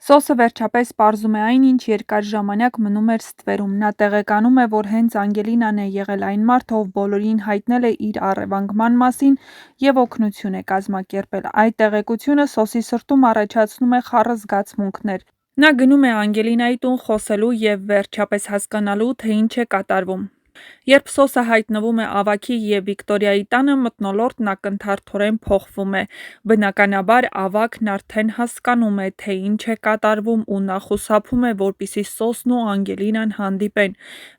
Սոսը վերջապես պարզում է այն, ինչ երկար ժամանակ մնում էր ստվերում: Նա տեղեկանում է, որ հենց Անգելինան է եղել այն մարդը, ով բոլորին հայտնել է իր առևանգման մասին և օգնություն է կազմակերպել: Այդ տեղեկությունը Սոսի սրտում առաջացնում է խառը զգացմունքներ: Նա գնում է Անգելինայի տուն խոսելու և վերջապես հասկանալու, թե ինչ է կատարվում: Երբ Սոսը հայտնվում է Ավագի և Վիկտորիայի տանը, մթնոլորտն ակնթարթորեն փոխվում է: Բնականաբար, Ավագն արդեն հասկանում է, թե ինչ է կատարվում ու նա խուսափում է, որպեսզի Սոսն ու Անգելինան հանդիպեն: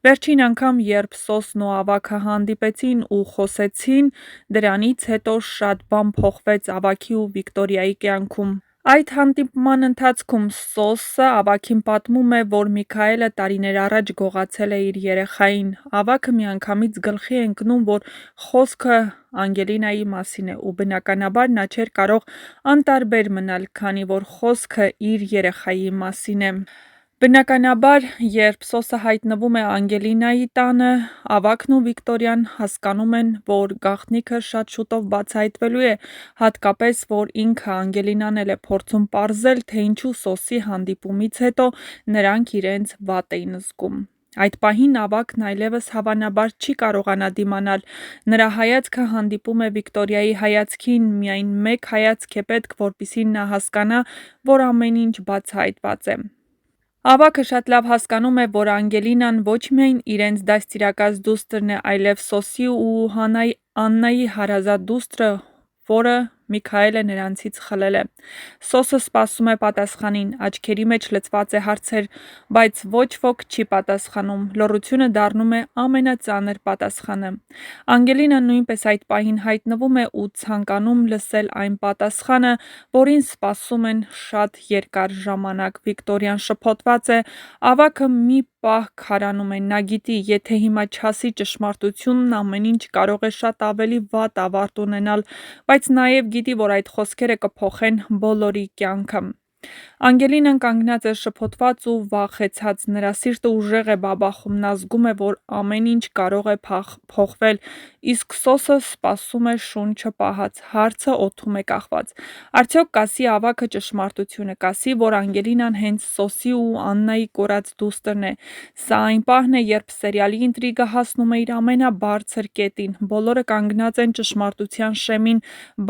Վերջին անգամ, երբ Սոսն ու Ավագը հանդիպեցին ու խոսեցին, դրանից հետո շատ բան փոխվեց Ավագի ու Վիկտորիայի կյանքում: Այդ հանդիպման ընթացքում Սոսը Ավագին պատմում է, որ Միքայելը տարիներ առաջ գողացել է իր երեխային: Ավագը միանգամից գլխի է ընկնում, որ խոսքը Անգելինայի մասին է ու բնականաբար նա չէր կարող անտարբեր մնալ, քանի որ խոսքը իր երեխայի մասին է: Բնականաբար, երբ Սոսը հայտնվում է Անգելինայի տանը, Ավագն ու Վիկտորիան հասկանում են, որ գաղտնիքը շատ շուտով բացահայտվելու է, հատկապես, որ ինքը Անգելինան էլ է փորձում պարզել, թե ինչու Սոսի հանդիպումից հետո նրանք իրենց վատ էին զգում: Այդ պահին Ավագն այլևս հավանաբար չի կարողանա դիմանալ: Նրա հայացքը հանդիպում է Վիկտորիայի հայացքին: Միայն մեկ հայացք է պետք, որպեսզի նա հասկանա, որ ամեն ինչ բացահայտված է: Ավագը շատ լավ հասկանում է, որ Անգելինան ոչ միայն իրենց դաստիարակած դուստրն է, այլև Սոսի ու Աննայի հարազատ դուստրը, որը Միքայելը նրանցից խլել է: Սոսը սպասում է պատասխանին: Աչքերի մեջ լցված է հարցեր, բայց ոչ ոք չի պատասխանում: Լռությունը դառնում է ամենածանր պատասխանը: Անգելինան նույնպես այդ պահին հայտնվում է ու ցանկանում լսել այն պատասխանը, որին սպասում են շատ երկար ժամանակ: Վիկտորիան շփոթված է: Ավագը մի պահ քարանում է: Նա գիտի, եթե հիմա չասի ճշմարտությունն, ամեն ինչ կարող է շատ ավելի վատ ավարտ ունենալ, բայց նաև գիտի, որ այդ խոսքերը կփոխեն բոլորի կյանքը: Անգելինան կանգնած է շփոթված ու վախեցած: Նրա սիրտը ուժեղ է բաբախում: Նա զգում է, որ ամեն ինչ կարող է փոխվել: Իսկ Սոսը սպասում է շունչը պահած: Հարցը օդում է կախված: Արդյոք կասի Ավագը ճշմարտությունը: Կասի, որ Անգելինան հենց Սոսի ու Աննայի կորած դուստրն է: Սա այն պահն է, երբ սերիալի ինտրիգը հասնում է իր ամենաբարձր կետին: Բոլորը կանգնած են ճշմարտության շեմին,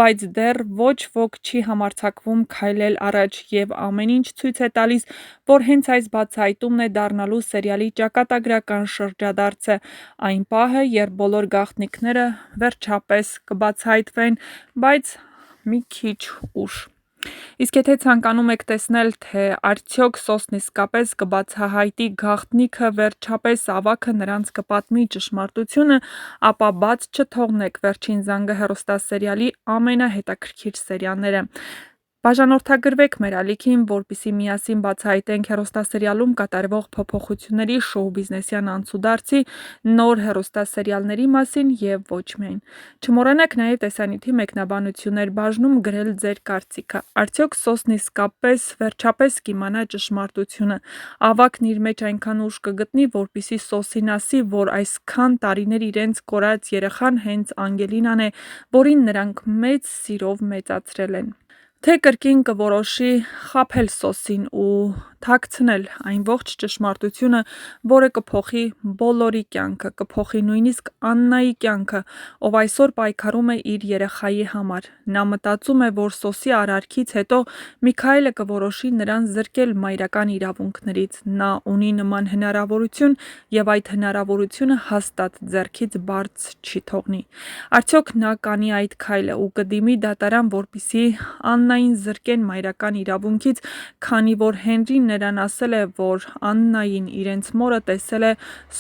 բայց դեռ ոչ ոք չի համարձակվում քայլել առաջ: Եվ ամեն ինչ ցույց է տալիս, որ հենց այս բացահայտումն է դառնալու սերիալի ճակատագրական շրջադարձը: Այն պահը, երբ բոլոր գաղտնիքները վերջապես կբացահայտվեն: Բայց մի քիչ ուշ: Իսկ եթե ցանկանում եք տեսնել, թե արդյոք Սոսն իսկապես կբացահայտի գաղտնիքը, վերջապես Ավագը նրանց կպատմի ճշմարտությունը, ապա բաց չթողնեք «Վերջին զանգը» հեռուստասերիալի ամենահետաքրքիր սերիաները: Բաժանորդագրվեք մեր ալիքին, որպեսզի միասին բացահայտենք հեռուստասերիալում կատարվող փոփոխությունների, շոու-բիզնեսյան անցուդարձի, նոր հեռուստասերիալների մասին և ոչ միայն: Չմոռանաք նաև տեսանյութի մեկնաբանություններ բաժնում գրել ձեր կարծիքը: Արդյոք Սոսն իսկապես վերջապես կիմանա ճշմարտությունը: Ավագն իր մեջ այնքան ուժ կգտնի, որպեսզի Սոսին ասի, որ այսքան տարիներ իրենց կորած երեխան հենց Անգելինան է, որին նրանք մեծ սիրով մեծացրել են: Թե կրկին կորոշի խաբել Սոսին ու թաքցնել այն ողջ ճշմարտությունը, որը կփոխի բոլորի կյանքը, կփոխի նույնիսկ Աննայի կյանքը, ով այսօր պայքարում է իր երեխայի համար: Նա մտածում է, որ Սոսի արարքից հետո Միքայելը կորոշի նրան զրկել մայրական իրավունքներից: Նա ունի նման հնարավորություն և այդ հնարավորությունը հաստատ ձեռքից բաց չի թողնի: Արդյոք նա կանի այդ քայլը ու կդիմի դատարան, որպեսզի Աննային զրկեն մայրական իրավունքից, քանի որ Հենրին նրան ասել է, որ Աննային, իրենց մորը, տեսել է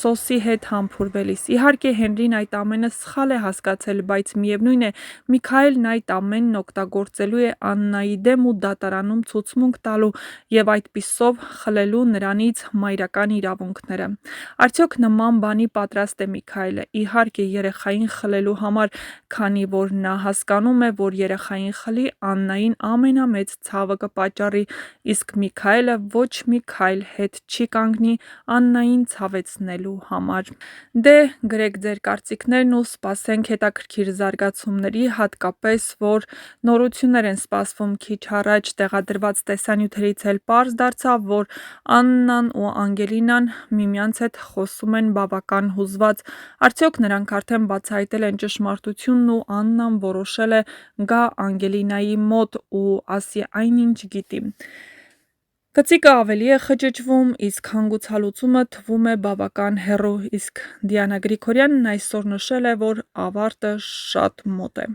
Սոսի հետ համբուրվելիս: Իհարկե Հենրին այդ ամենը սխալ է հասկացել, բայց միևնույն է, Միքայելն այդ ամենն օգտագործելու է Աննայի դեմ ու դատարանում ցուցմունք տալու և այդպիսով խլելու նրանից մայրական իրավունքները: Արդյոք նման բանի պատրաստ է Միքայելը: Իհարկե երեխային խլելու համար, քանի որ նա հասկանում է, որ երեխային խլի Աննային ամենամեծ ցավը կպատճառի, իսկ Միքայելը ոչ մի քայլ հետ չի կանգնի Աննային ցավեցնելու համար։ Դե, գրեք ձեր կարծիքներն ու սպասենք հետաքրքիր զարգացումների, հատկապես, որ նորություններ են սպասվում քիչ առաջ տեղադրված տեսանյութերից էլ պարզ դարձավ, որ Աննան ու Անգելինան միմյանց հետ խոսում են բավական հուզված, արդյոք նրանք արդեն բացահայտել են ճշմարտությունն ու Աննան որոշել է գա Անգելինայի մոտ ու ասի այն ինչ գիտի։ Գծիկը ավելի է խճճվում, իսկ հանգուցալուծումը թվում է բավական հեռու, իսկ Դիանա Գրիգորյանն այսօր նշել է, որ ավարտը շատ մոտ է։